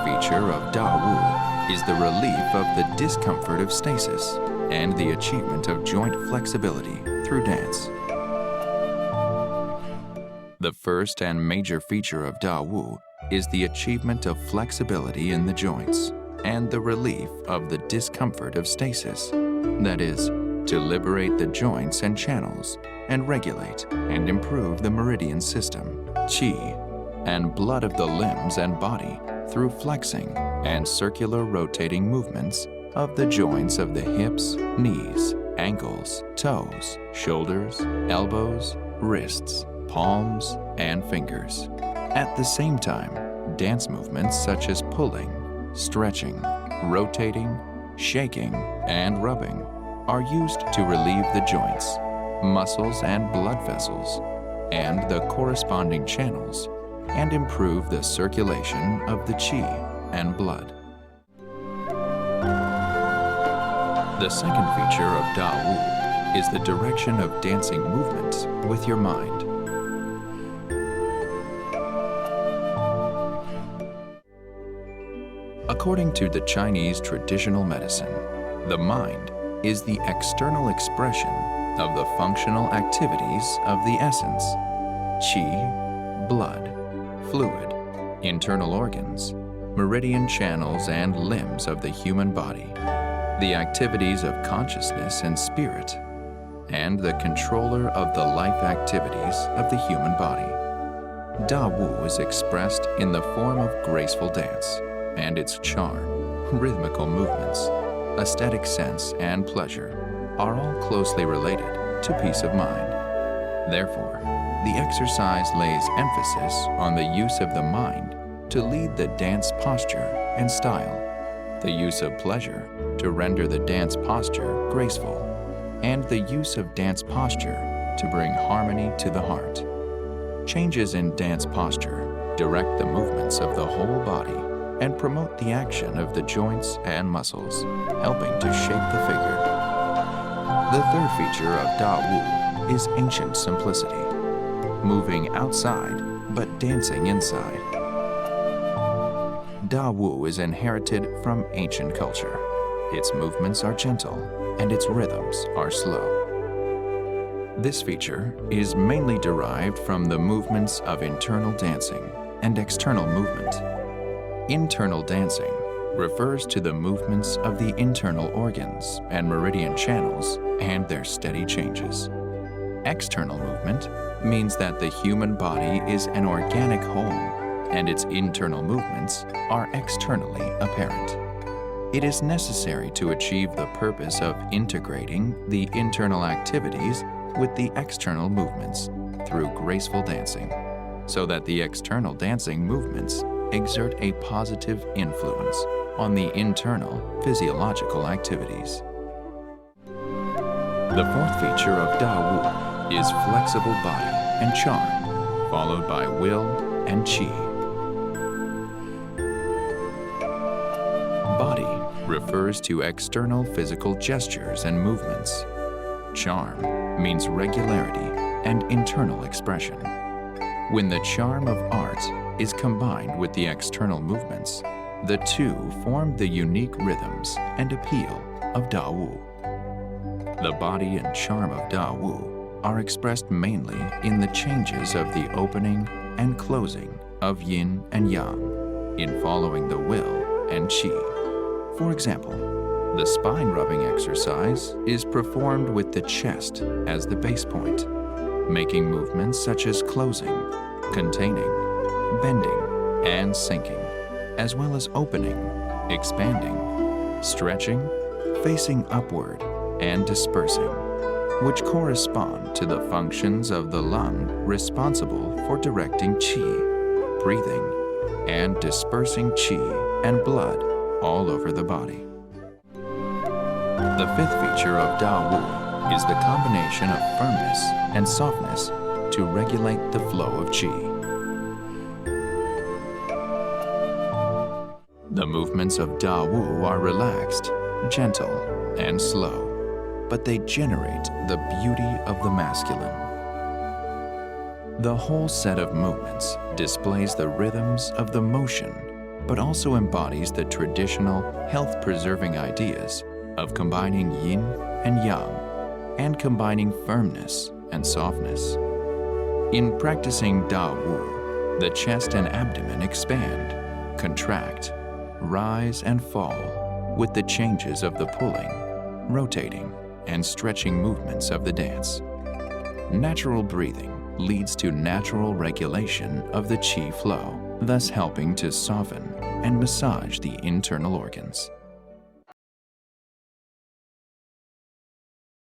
feature of Da Wu is the relief of the discomfort of stasis and the achievement of joint flexibility through dance. The first and major feature of Da Wu is the achievement of flexibility in the joints and the relief of the discomfort of stasis, that is, to liberate the joints and channels and regulate and improve the meridian system, qi, and blood of the limbs and body through flexing and circular rotating movements of the joints of the hips, knees, ankles, toes, shoulders, elbows, wrists, palms, and fingers. At the same time, dance movements such as pulling, stretching, rotating, shaking, and rubbing are used to relieve the joints, muscles, and blood vessels, and the corresponding channels, and improve the circulation of the qi and blood. The second feature of Da Wu is the direction of dancing movements with your mind. According to the Chinese traditional medicine, the mind is the external expression of the functional activities of the essence, qi, blood, fluid, internal organs, meridian channels, and limbs of the human body, the activities of consciousness and spirit, and the controller of the life activities of the human body. Da Wu is expressed in the form of graceful dance, and its charm, rhythmical movements, aesthetic sense, and pleasure are all closely related to peace of mind. Therefore, the exercise lays emphasis on the use of the mind to lead the dance posture and style, the use of pleasure to render the dance posture graceful, and the use of dance posture to bring harmony to the heart. Changes in dance posture direct the movements of the whole body and promote the action of the joints and muscles, helping to shape the figure. The third feature of Da Wu is ancient simplicity, moving outside but dancing inside. Da Wu is inherited from ancient culture. Its movements are gentle and its rhythms are slow. This feature is mainly derived from the movements of internal dancing and external movement. Internal dancing refers to the movements of the internal organs and meridian channels and their steady changes. External movement means that the human body is an organic whole and its internal movements are externally apparent. It is necessary to achieve the purpose of integrating the internal activities with the external movements through graceful dancing, so that the external dancing movements exert a positive influence on the internal physiological activities. The fourth feature of Da Wu is flexible body and charm, followed by will and qi. Body refers to external physical gestures and movements. Charm means regularity and internal expression. When the charm of art is combined with the external movements, the two form the unique rhythms and appeal of Da Wu. The body and charm of Da Wu are expressed mainly in the changes of the opening and closing of yin and yang, in following the will and qi. For example, the spine rubbing exercise is performed with the chest as the base point, making movements such as closing, containing, bending, and sinking, as well as opening, expanding, stretching, facing upward, and dispersing, which correspond to the functions of the lung responsible for directing qi, breathing, and dispersing qi and blood all over the body. The fifth feature of Da Wu is the combination of firmness and softness to regulate the flow of qi. The movements of Da Wu are relaxed, gentle, and slow, but they generate the beauty of the masculine. The whole set of movements displays the rhythms of the motion but also embodies the traditional health-preserving ideas of combining yin and yang and combining firmness and softness. In practicing Da Wu, the chest and abdomen expand, contract, rise and fall with the changes of the pulling, rotating, and stretching movements of the dance. Natural breathing leads to natural regulation of the qi flow, thus helping to soften and massage the internal organs.